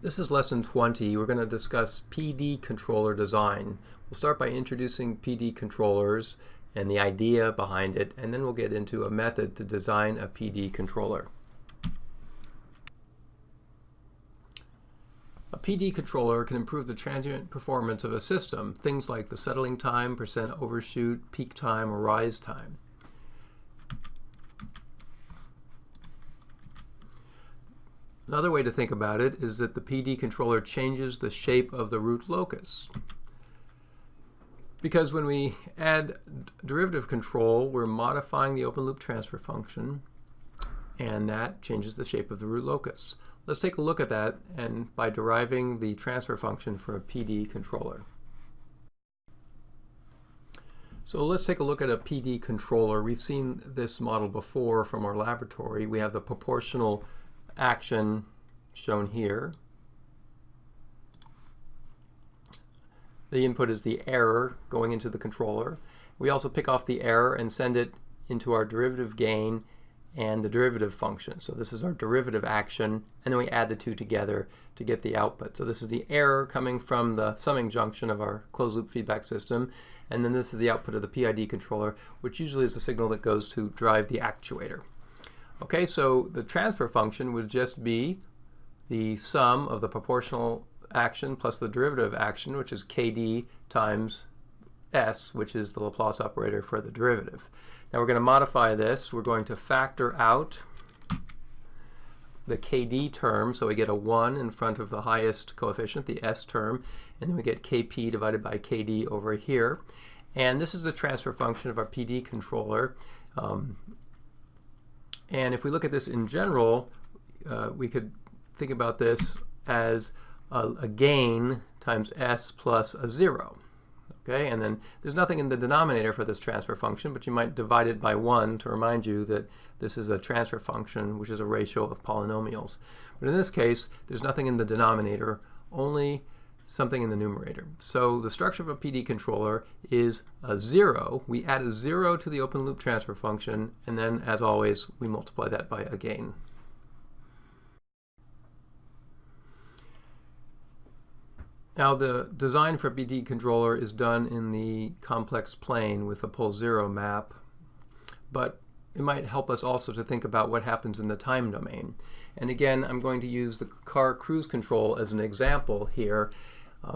This is lesson 20. We're going to discuss PD controller design. We'll start by introducing PD controllers and the idea behind it, and then we'll get into a method to design a PD controller. A PD controller can improve the transient performance of a system, things like the settling time, percent overshoot, peak time, or rise time. Another way to think about it is that the PD controller changes the shape of the root locus. Because when we add derivative control, we're modifying the open loop transfer function, and that changes the shape of the root locus. Let's take a look at that and by deriving the transfer function for a PD controller. So let's take a look at a PD controller. We've seen this model before from our laboratory. We have the proportional action shown here. The input is the error going into the controller. We also pick off the error and send it into our derivative gain and the derivative function. So this is our derivative action, and then we add the two together to get the output. So this is the error coming from the summing junction of our closed loop feedback system, and then this is the output of the PID controller, which usually is the signal that goes to drive the actuator. Okay, so the transfer function would just be the sum of the proportional action plus the derivative action, which is KD times S, which is the Laplace operator for the derivative. Now we're going to modify this. We're going to factor out the KD term, so we get a 1 in front of the highest coefficient, the S term, and then we get KP divided by KD over here. And this is the transfer function of our PD controller. And if we look at this in general, we could think about this as a gain times S plus a 0. Okay, and then there's nothing in the denominator for this transfer function, but you might divide it by 1 to remind you that this is a transfer function, which is a ratio of polynomials. But in this case, there's nothing in the denominator, only something in the numerator. So the structure of a PD controller is a 0. We add a 0 to the open loop transfer function, and then, as always, we multiply that by a gain. Now the design for a PD controller is done in the complex plane with a pole 0 map, but it might help us also to think about what happens in the time domain. And again, I'm going to use the car cruise control as an example here,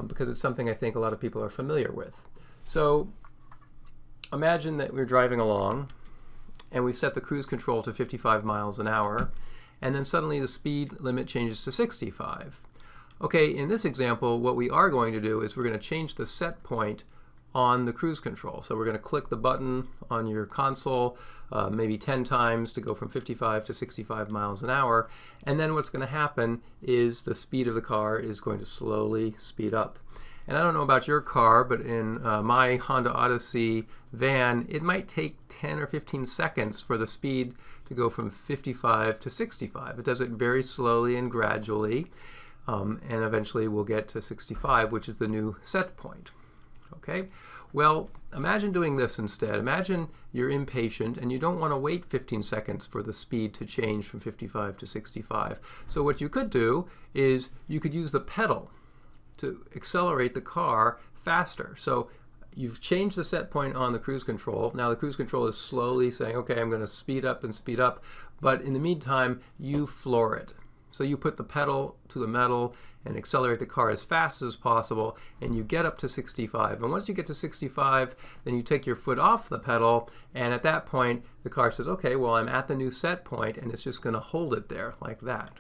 because it's something I think a lot of people are familiar with. So imagine that we're driving along and we've set the cruise control to 55 miles an hour, and then suddenly the speed limit changes to 65. Okay, in this example, what we are going to do is we're going to change the set point on the cruise control. So we're going to click the button on your console maybe 10 times to go from 55 to 65 miles an hour, and then what's going to happen is the speed of the car is going to slowly speed up. And I don't know about your car, but in my Honda Odyssey van, it might take 10 or 15 seconds for the speed to go from 55 to 65. It does it very slowly and gradually. And eventually we'll get to 65, which is the new set point. Okay? Well, imagine doing this instead. Imagine you're impatient and you don't want to wait 15 seconds for the speed to change from 55 to 65. So what you could do is you could use the pedal to accelerate the car faster. So you've changed the set point on the cruise control. Now the cruise control is slowly saying, okay, I'm going to speed up and speed up. But in the meantime, you floor it. So you put the pedal to the metal and accelerate the car as fast as possible, and you get up to 65. And once you get to 65, then you take your foot off the pedal, and at that point, the car says, okay, well, I'm at the new set point, and it's just going to hold it there like that.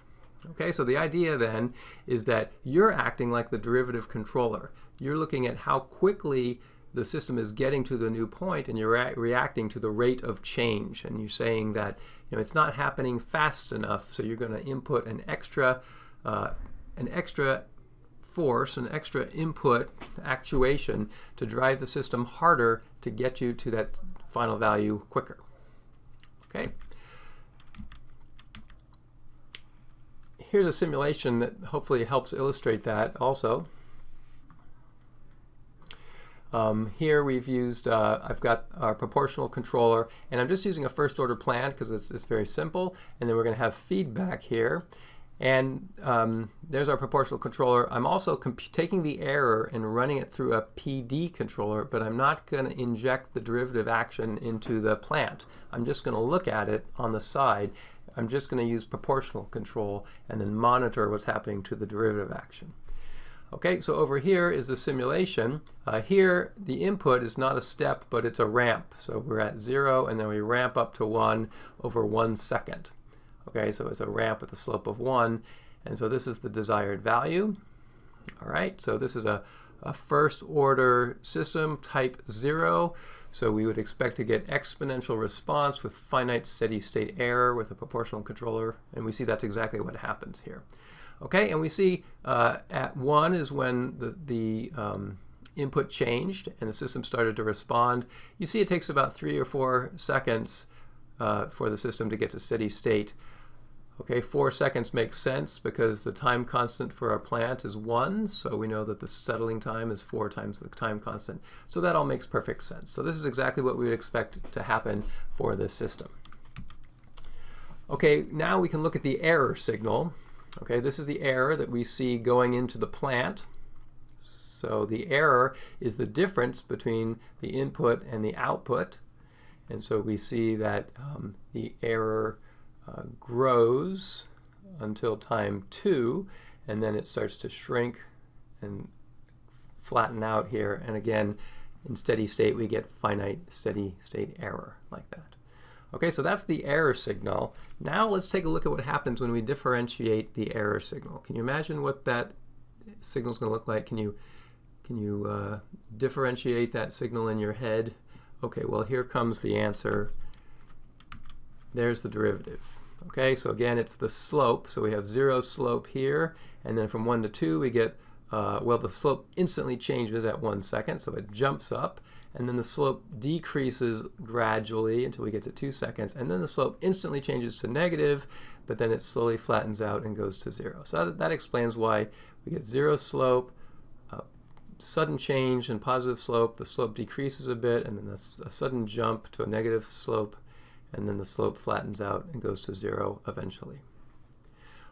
Okay, so the idea then is that you're acting like the derivative controller. You're looking at how quickly the system is getting to the new point, and you're reacting to the rate of change, and you're saying that it's not happening fast enough, so you're going to input an extra force, an extra input actuation to drive the system harder to get you to that final value quicker. Okay. Here's a simulation that hopefully helps illustrate that also. Here we've used, I've got our proportional controller, and I'm just using a first order plant because it's very simple, and then we're going to have feedback here. And there's our proportional controller. I'm also taking the error and running it through a PD controller, but I'm not going to inject the derivative action into the plant. I'm just going to look at it on the side. I'm just going to use proportional control and then monitor what's happening to the derivative action. Okay, so over here is the simulation. Here, the input is not a step, but it's a ramp. So we're at 0, and then we ramp up to 1 over 1 second. Okay, so it's a ramp with a slope of 1, and so this is the desired value. All right, so this is a first order system type 0, so we would expect to get exponential response with finite steady state error with a proportional controller, and we see that's exactly what happens here. Okay, and we see at 1 is when the input changed and the system started to respond. You see it takes about 3 or 4 seconds for the system to get to steady state. Okay, 4 seconds makes sense because the time constant for our plant is 1, so we know that the settling time is 4 times the time constant. So that all makes perfect sense. So this is exactly what we would expect to happen for this system. Okay, now we can look at the error signal. Okay, this is the error that we see going into the plant. So the error is the difference between the input and the output. And so we see that the error grows until time 2, and then it starts to shrink and flatten out here. And again, in steady state, we get finite steady state error like that. Okay, so that's the error signal. Now let's take a look at what happens when we differentiate the error signal. Can you imagine what that signal is going to look like? Can you differentiate that signal in your head? Okay, well, here comes the answer. There's the derivative. Okay, so again, it's the slope. So we have 0 slope here, and then from 1 to 2 we get, well, the slope instantly changes at 1 second, so it jumps up, and then the slope decreases gradually until we get to 2 seconds, and then the slope instantly changes to negative, but then it slowly flattens out and goes to 0. So that explains why we get 0 slope, sudden change in positive slope, the slope decreases a bit, and then a sudden jump to a negative slope, and then the slope flattens out and goes to 0 eventually.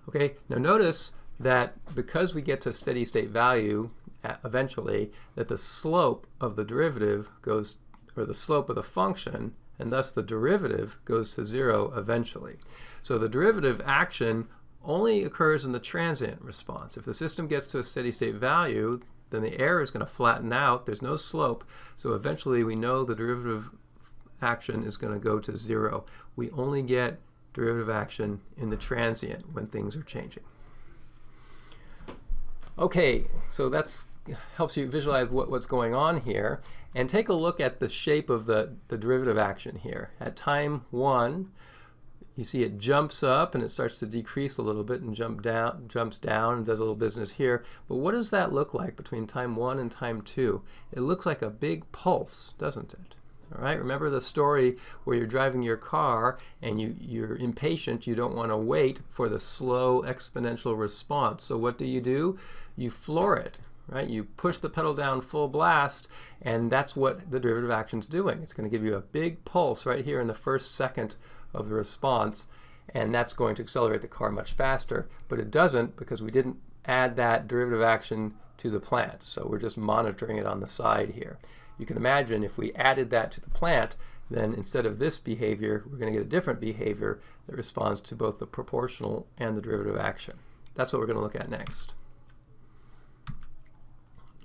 Okay, now notice that because we get to steady state value eventually, that the slope of the derivative goes, or the slope of the function, and thus the derivative goes to 0 eventually. So the derivative action only occurs in the transient response. If the system gets to a steady state value, then the error is going to flatten out. There's no slope, so eventually we know the derivative action is going to go to 0. We only get derivative action in the transient when things are changing. Okay, so that's helps you visualize what's going on here, and take a look at the shape of the derivative action here. At time 1, you see it jumps up and it starts to decrease a little bit and jumps down and does a little business here. But what does that look like between time 1 and time 2? It looks like a big pulse, doesn't it? All right, remember the story where you're driving your car and you're impatient, you don't want to wait for the slow exponential response. So what do? You floor it, right? You push the pedal down full blast, and that's what the derivative action's doing. It's going to give you a big pulse right here in the first second of the response, and that's going to accelerate the car much faster, but it doesn't because we didn't add that derivative action to the plant. So we're just monitoring it on the side here. You can imagine if we added that to the plant, then instead of this behavior, we're going to get a different behavior that responds to both the proportional and the derivative action. That's what we're going to look at next.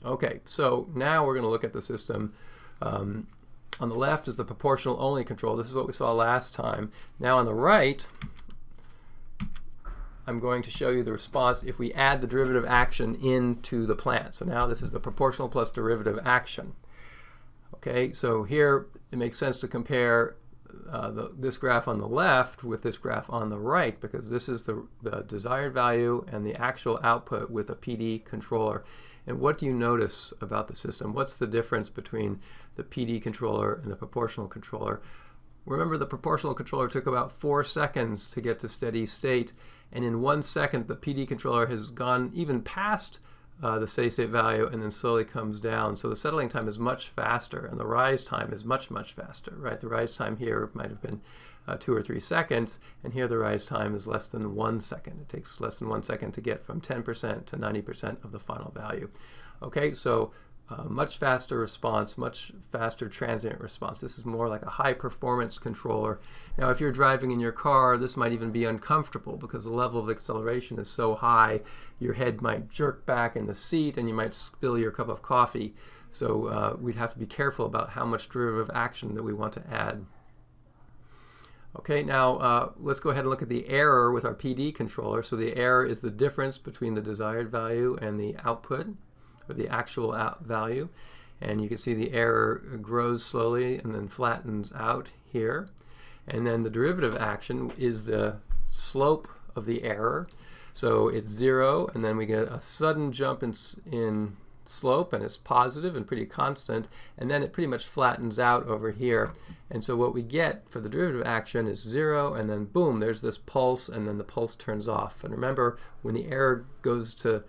Okay, so now we're going to look at the system. On the left is the proportional only control. This is what we saw last time. Now on the right, I'm going to show you the response if we add the derivative action into the plant. So now this is the proportional plus derivative action. Okay, so here it makes sense to compare this graph on the left with this graph on the right, because this is the desired value and the actual output with a PD controller. And what do you notice about the system? What's the difference between the PD controller and the proportional controller? Remember, the proportional controller took about 4 seconds to get to steady state, and in 1 second the PD controller has gone even past the steady state value and then slowly comes down. So the settling time is much faster, and the rise time is much, much faster, right? The rise time here might have been 2 or 3 seconds, and here the rise time is less than 1 second. It takes less than 1 second to get from 10% to 90% of the final value. Okay, so much faster response, much faster transient response. This is more like a high performance controller. Now if you're driving in your car, this might even be uncomfortable because the level of acceleration is so high, your head might jerk back in the seat and you might spill your cup of coffee. So we'd have to be careful about how much derivative action that we want to add. Okay, now let's go ahead and look at the error with our PD controller. So the error is the difference between the desired value and the output, or the actual value. And you can see the error grows slowly and then flattens out here. And then the derivative action is the slope of the error. So it's 0, and then we get a sudden jump in slope, and it's positive and pretty constant, and then it pretty much flattens out over here. And so what we get for the derivative action is 0, and then boom, there's this pulse, and then the pulse turns off. And remember, when the error goes to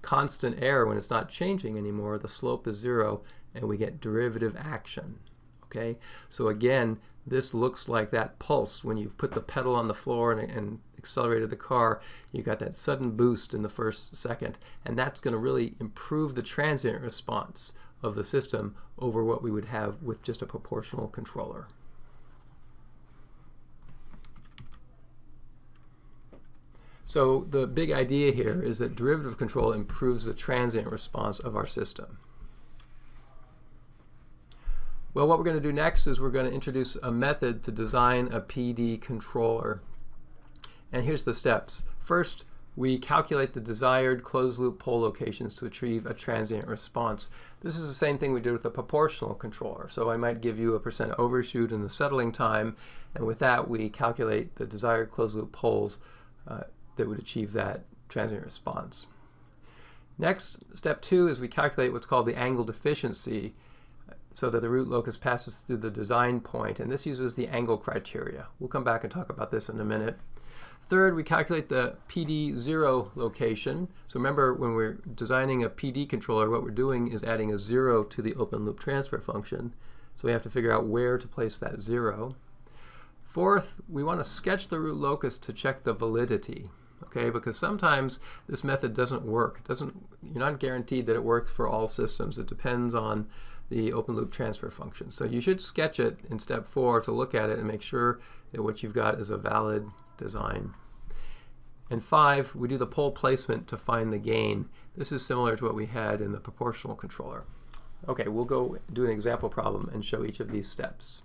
constant error, when it's not changing anymore, the slope is 0, and we get derivative action. Okay, so again, this looks like that pulse. When you put the pedal on the floor and accelerated the car, you got that sudden boost in the first second, and that's going to really improve the transient response of the system over what we would have with just a proportional controller. So the big idea here is that derivative control improves the transient response of our system. Well, what we're going to do next is we're going to introduce a method to design a PD controller. And here's the steps. First, we calculate the desired closed-loop pole locations to achieve a transient response. This is the same thing we did with a proportional controller. So I might give you a % overshoot in the settling time, and with that we calculate the desired closed-loop poles that would achieve that transient response. Next, step 2 is we calculate what's called the angle deficiency, so that the root locus passes through the design point, and this uses the angle criteria. We'll come back and talk about this in a minute. Third, we calculate the PD0 location. So remember, when we're designing a PD controller, what we're doing is adding a 0 to the open loop transfer function. So we have to figure out where to place that 0. Fourth, we want to sketch the root locus to check the validity. Okay, because sometimes this method doesn't work. You're not guaranteed that it works for all systems. It depends on the open loop transfer function. So you should sketch it in step 4 to look at it and make sure that what you've got is a valid design. And 5, we do the pole placement to find the gain. This is similar to what we had in the proportional controller. Okay, we'll go do an example problem and show each of these steps.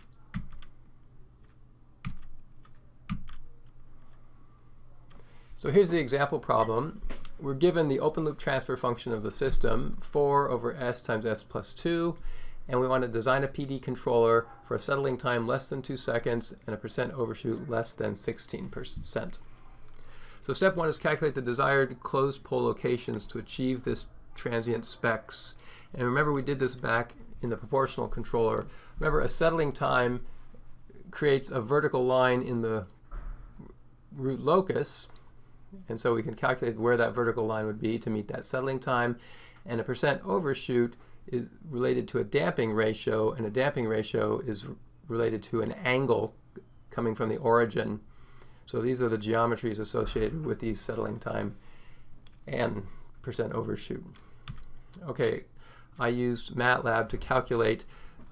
So here's the example problem. We're given the open loop transfer function of the system, 4 over s times s plus 2, and we want to design a PD controller for a settling time less than 2 seconds and a % overshoot less than 16%. So step 1 is calculate the desired closed pole locations to achieve this transient specs. And remember, we did this back in the proportional controller. Remember, a settling time creates a vertical line in the root locus, and so we can calculate where that vertical line would be to meet that settling time. And a % overshoot is related to a damping ratio, and a damping ratio is related to an angle coming from the origin. So these are the geometries associated with these settling time and % overshoot. Okay, I used MATLAB to calculate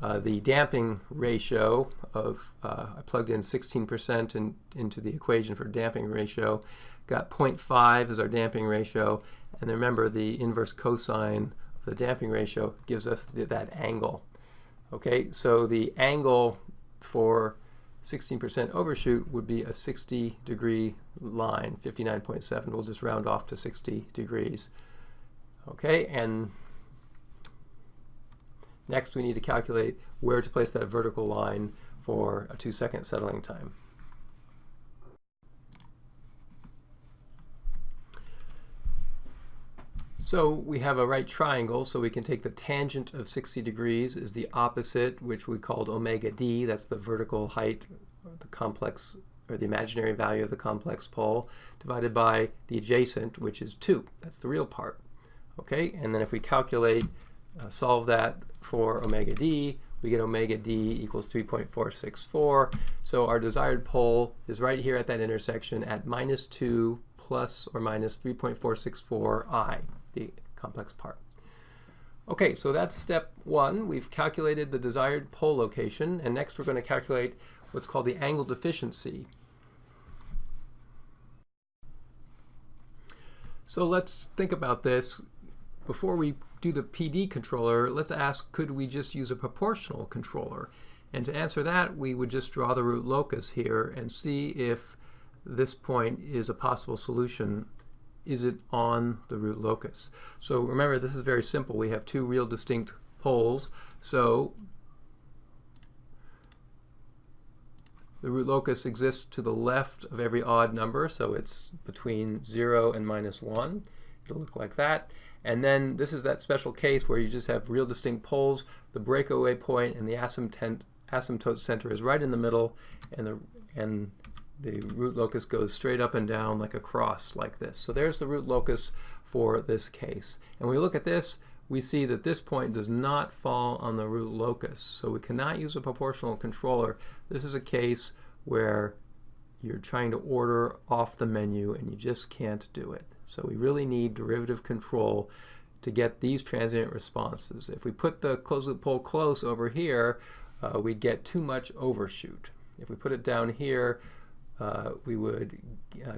the damping ratio of, I plugged in 16% into the equation for damping ratio, got 0.5 as our damping ratio, and remember the inverse cosine of the damping ratio gives us that angle. Okay, so the angle for 16% overshoot would be a 60-degree line, 59.7. We'll just round off to 60 degrees. Okay, and next we need to calculate where to place that vertical line for a 2-second settling time. So we have a right triangle, so we can take the tangent of 60 degrees is the opposite, which we called omega d. That's the vertical height, or the complex, or the imaginary value of the complex pole, divided by the adjacent, which is 2. That's the real part. Okay, and then if we calculate, solve that for omega d, we get omega d equals 3.464. So our desired pole is right here at that intersection at -2 plus or minus 3.464 I, the complex part. Okay, so that's step one. We've calculated the desired pole location, and next we're going to calculate what's called the angle deficiency. So let's think about this. Before we do the PD controller, let's ask, could we just use a proportional controller? And to answer that, we would just draw the root locus here and see if this point is a possible solution. Is it on the root locus? So remember, this is very simple. We have two real distinct poles. So the root locus exists to the left of every odd number, so it's between 0 and -1. It'll look like that. And then this is that special case where you just have real distinct poles. The breakaway point and the asymptote center is right in the middle, and the root locus goes straight up and down like a cross like this. So there's the root locus for this case. And when we look at this, we see that this point does not fall on the root locus. So we cannot use a proportional controller. This is a case where you're trying to order off the menu and you just can't do it. So we really need derivative control to get these transient responses. If we put the closed loop pole close over here, we'd get too much overshoot. If we put it down here, we would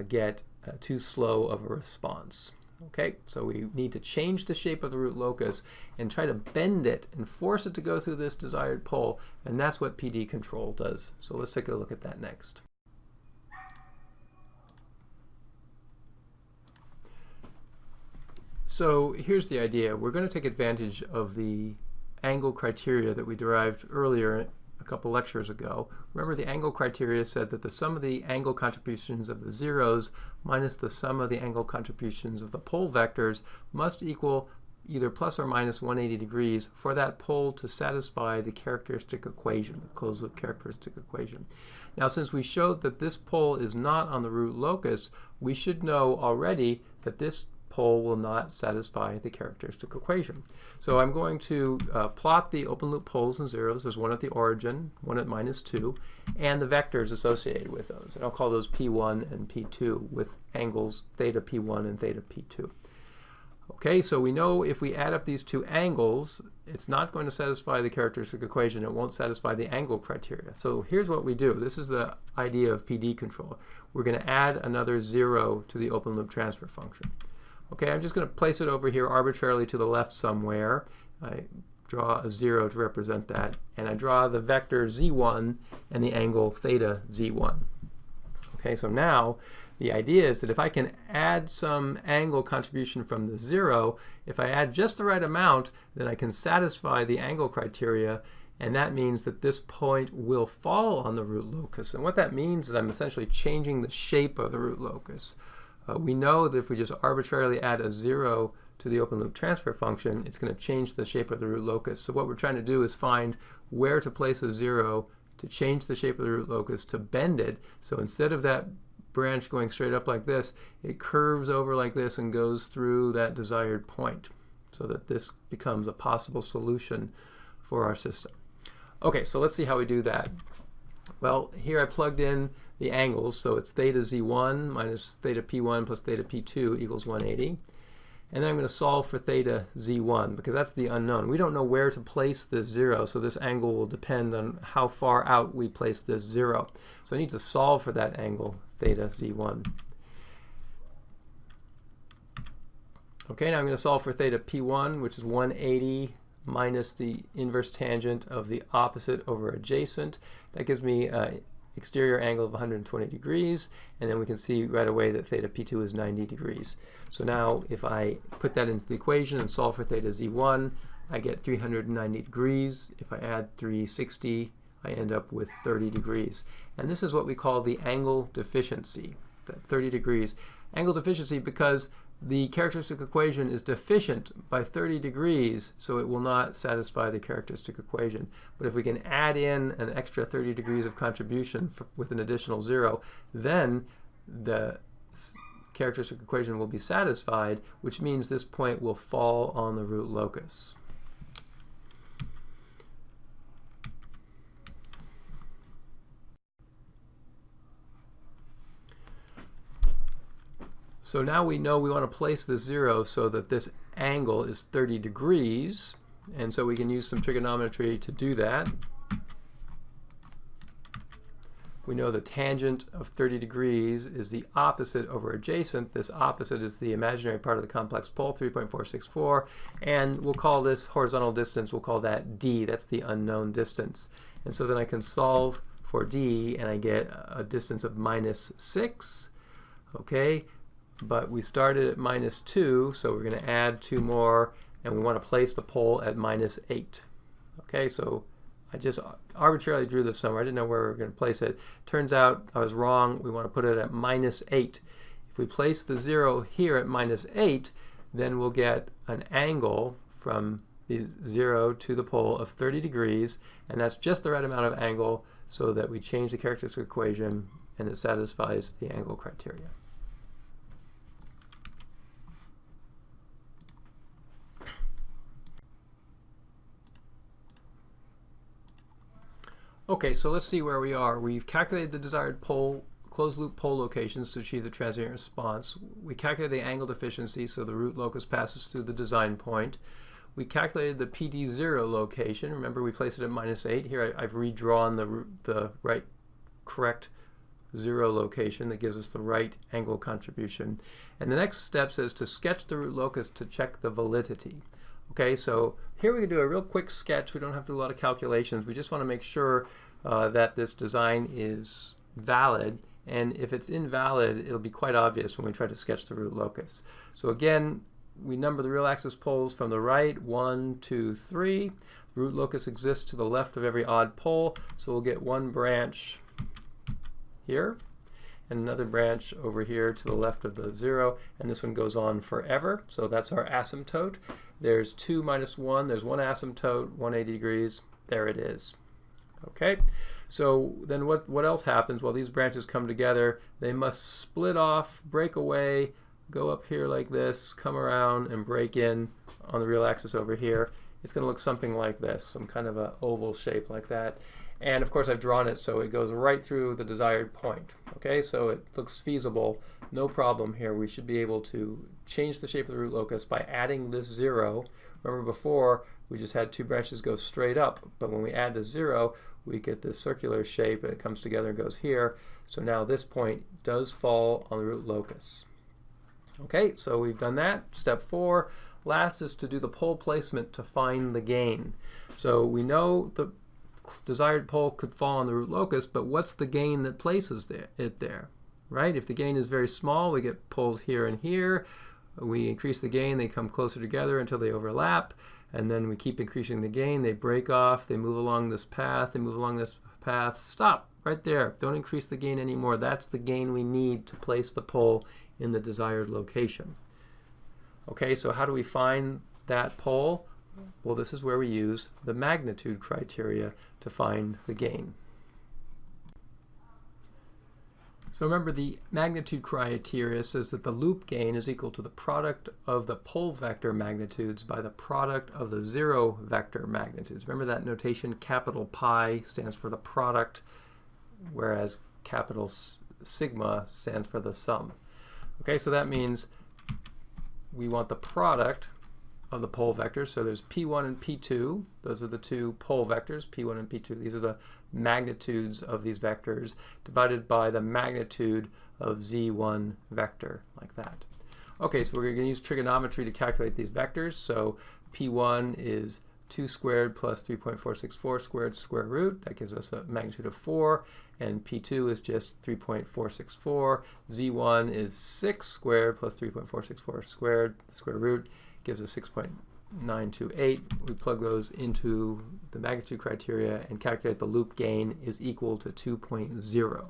get too slow of a response. Okay, so we need to change the shape of the root locus and try to bend it and force it to go through this desired pole, and that's what PD control does. So let's take a look at that next. So here's the idea. We're going to take advantage of the angle criteria that we derived earlier a couple lectures ago. Remember, the angle criteria said that the sum of the angle contributions of the zeros minus the sum of the angle contributions of the pole vectors must equal either plus or minus 180 degrees for that pole to satisfy the characteristic equation, the closed loop characteristic equation. Now, since we showed that this pole is not on the root locus, we should know already that this pole will not satisfy the characteristic equation. So I'm going to plot the open loop poles and zeros. There's one at the origin, one at -2, and the vectors associated with those. And I'll call those P1 and P2 with angles theta P1 and theta P2. Okay, so we know if we add up these two angles, it's not going to satisfy the characteristic equation. It won't satisfy the angle criteria. So here's what we do. This is the idea of PD control. We're going to add another 0 to the open loop transfer function. Okay, I'm just going to place it over here arbitrarily to the left somewhere. I draw a 0 to represent that, and I draw the vector z1 and the angle theta z1. Okay, so now the idea is that if I can add some angle contribution from the 0, if I add just the right amount, then I can satisfy the angle criteria, and that means that this point will fall on the root locus. And what that means is I'm essentially changing the shape of the root locus. We know that if we just arbitrarily add a 0 to the open loop transfer function, it's going to change the shape of the root locus. So what we're trying to do is find where to place a 0 to change the shape of the root locus, to bend it. So instead of that branch going straight up like this, it curves over like this and goes through that desired point, so that this becomes a possible solution for our system. Okay, so let's see how we do that. Well, here I plugged in the angles, so it's theta z1 minus theta p1 plus theta p2 equals 180. And then I'm going to solve for theta z1 because that's the unknown. We don't know where to place this 0, so this angle will depend on how far out we place this 0. So I need to solve for that angle, theta z1. Okay, now I'm going to solve for theta p1, which is 180 minus the inverse tangent of the opposite over adjacent. That gives me an exterior angle of 120 degrees, and then we can see right away that theta p2 is 90 degrees. So now if I put that into the equation and solve for theta z1, I get 390 degrees. If I add 360, I end up with 30 degrees. And this is what we call the angle deficiency, that 30 degrees. Angle deficiency because the characteristic equation is deficient by 30 degrees, so it will not satisfy the characteristic equation. But if we can add in an extra 30 degrees of contribution with an additional 0, then the characteristic equation will be satisfied, which means this point will fall on the root locus. So now we know we want to place the 0 so that this angle is 30 degrees, and so we can use some trigonometry to do that. We know the tangent of 30 degrees is the opposite over adjacent. This opposite is the imaginary part of the complex pole, 3.464, and we'll call this horizontal distance, we'll call that d. That's the unknown distance. And so then I can solve for d, and I get a distance of -6. Okay, but we started at -2, so we're going to add 2 more, and we want to place the pole at -8. Okay, so I just arbitrarily drew this somewhere. I didn't know where we were going to place it. Turns out I was wrong. We want to put it at -8. If we place the 0 here at -8, then we'll get an angle from the 0 to the pole of 30 degrees, and that's just the right amount of angle so that we change the characteristic equation and it satisfies the angle criteria. Okay, so let's see where we are. We've calculated the desired pole, closed-loop pole locations to achieve the transient response. We calculated the angle deficiency, so the root locus passes through the design point. We calculated the PD0 location. Remember, we placed it at -8. Here I've redrawn the correct 0 location that gives us the right angle contribution. And the next step is to sketch the root locus to check the validity. Okay, so here we can do a real quick sketch. We don't have to do a lot of calculations. We just want to make sure that this design is valid. And if it's invalid, it'll be quite obvious when we try to sketch the root locus. So again, we number the real axis poles from the right, 1, 2, 3. The root locus exists to the left of every odd pole, so we'll get one branch here and another branch over here to the left of the 0, and this one goes on forever. So that's our asymptote. There's 2 minus 1, there's one asymptote, 180 degrees, there it is. Okay, so then what else happens? Well, these branches come together, they must split off, break away, go up here like this, come around and break in on the real axis over here. It's going to look something like this, some kind of an oval shape like that. And of course I've drawn it so it goes right through the desired point. Okay, so it looks feasible, no problem here. We should be able to change the shape of the root locus by adding this 0. Remember before we just had 2 branches go straight up, but when we add the 0 we get this circular shape and it comes together and goes here. So now this point does fall on the root locus. Okay, so we've done that. Step 4. Last is to do the pole placement to find the gain. So we know the desired pole could fall on the root locus, but what's the gain that places it there? Right? If the gain is very small, we get poles here and here. We increase the gain, they come closer together until they overlap, and then we keep increasing the gain, they break off, they move along this path, they move along this path. Stop right there. Don't increase the gain anymore. That's the gain we need to place the pole in the desired location. Okay, so how do we find that pole? Well, this is where we use the magnitude criteria to find the gain. So remember, the magnitude criteria says that the loop gain is equal to the product of the pole vector magnitudes by the product of the 0 vector magnitudes. Remember that notation, capital Pi stands for the product, whereas capital sigma stands for the sum. Okay, so that means we want the product of the pole vectors. So there's P1 and P2. Those are the 2 pole vectors, P1 and P2. These are the magnitudes of these vectors divided by the magnitude of Z1 vector, like that. Okay, so we're going to use trigonometry to calculate these vectors. So P1 is 2 squared plus 3.464 squared square root. That gives us a magnitude of 4. And P2 is just 3.464. Z1 is 6 squared plus 3.464 squared, the square root, gives us 6.928. We plug those into the magnitude criteria and calculate the loop gain is equal to 2.0.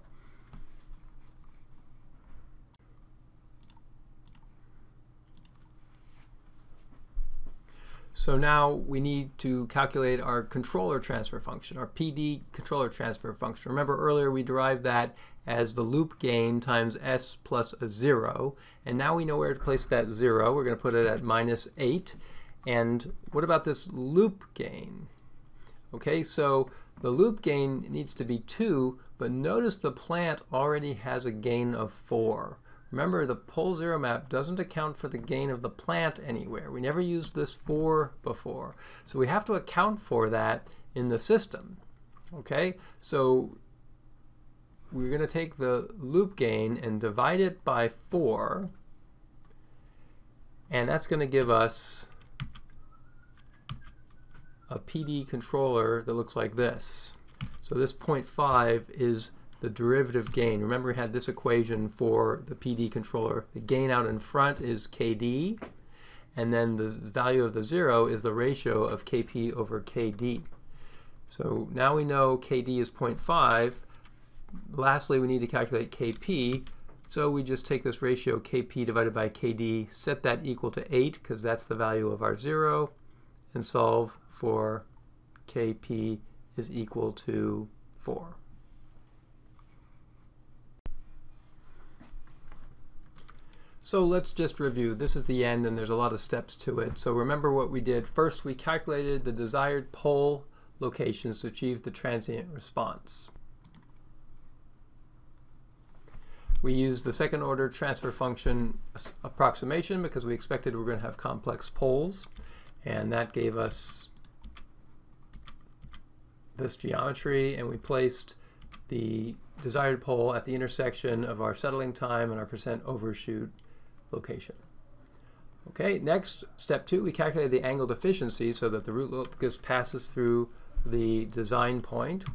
So now we need to calculate our controller transfer function, our PD controller transfer function. Remember earlier we derived that as the loop gain times s plus a 0, and now we know where to place that 0. We're going to put it at -8. And what about this loop gain? Okay, so the loop gain needs to be 2, but notice the plant already has a gain of 4. remember the pole zero map doesn't account for the gain of the plant anywhere. We never used this for before. So we have to account for that in the system. Okay, so we're going to take the loop gain and divide it by 4, and that's going to give us a PD controller that looks like this. So this 0.5 is the derivative gain. Remember, we had this equation for the PD controller. The gain out in front is KD, and then the value of the 0 is the ratio of KP over KD. So now we know KD is 0.5. Lastly, we need to calculate KP. So we just take this ratio KP divided by KD, set that equal to 8 because that's the value of our 0, and solve for KP is equal to 4. So let's just review. This is the end, and there's a lot of steps to it. So remember what we did. First, we calculated the desired pole locations to achieve the transient response. We used the second order transfer function approximation because we expected we were going to have complex poles, and that gave us this geometry, and we placed the desired pole at the intersection of our settling time and our percent overshoot location. Okay, next, step 2, we calculated the angled efficiency so that the root locus passes through the design point.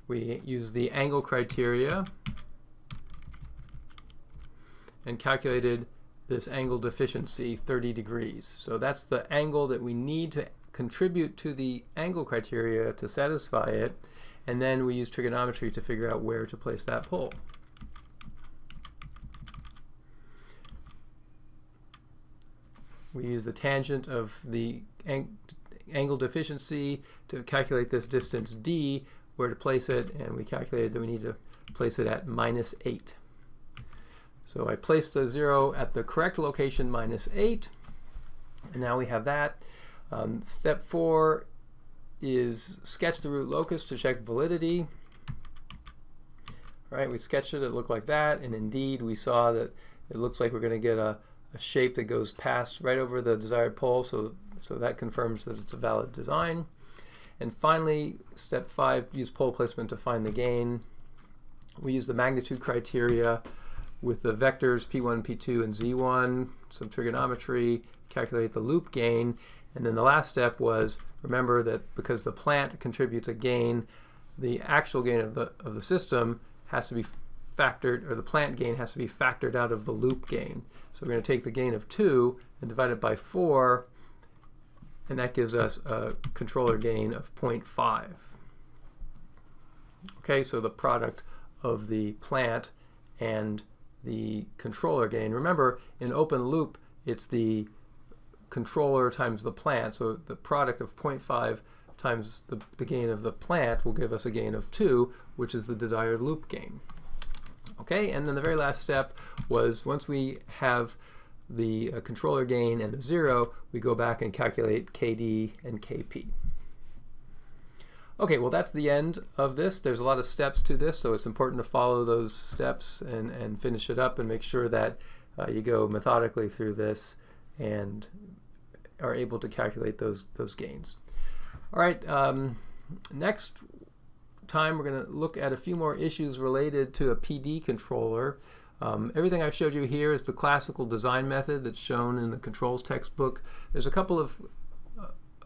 We used the angle criteria and calculated this angled efficiency 30 degrees. So that's the angle that we need to contribute to the angle criteria to satisfy it, and then we use trigonometry to figure out where to place that pole. We use the tangent of the angled efficiency to calculate this distance d, where to place it, and we calculated that we need to place it at -8. So I placed the 0 at the correct location, -8, and now we have that. Step 4 is sketch the root locus to check validity. All right, we sketched it, it looked like that, and indeed we saw that it looks like we're going to get a shape that goes past right over the desired pole, so that confirms that it's a valid design. And finally, step 5, use pole placement to find the gain. We use the magnitude criteria with the vectors P1, P2, and Z1, some trigonometry, calculate the loop gain. And then the last step was, remember that because the plant contributes a gain, the actual gain of the system has to be factored, or the plant gain has to be factored out of the loop gain. So we're going to take the gain of 2 and divide it by 4, and that gives us a controller gain of 0.5. Okay, so the product of the plant and the controller gain. Remember, in open loop, it's the controller times the plant, so the product of 0.5 times the gain of the plant will give us a gain of 2, which is the desired loop gain. Okay, and then the very last step was, once we have the controller gain and the 0, we go back and calculate KD and KP. Okay, well that's the end of this. There's a lot of steps to this, so it's important to follow those steps and finish it up and make sure that you go methodically through this and are able to calculate those gains. All right, next time we're going to look at a few more issues related to a PD controller. Everything I've showed you here is the classical design method that's shown in the controls textbook. There's a couple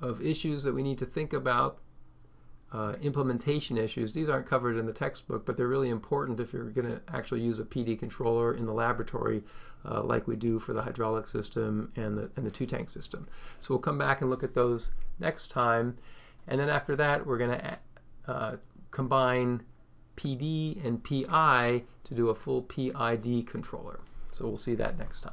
of issues that we need to think about, implementation issues. These aren't covered in the textbook, but they're really important if you're going to actually use a PD controller in the laboratory, like we do for the hydraulic system and the two-tank system. So we'll come back and look at those next time, and then after that we're going to combine PD and PI to do a full PID controller. So we'll see that next time.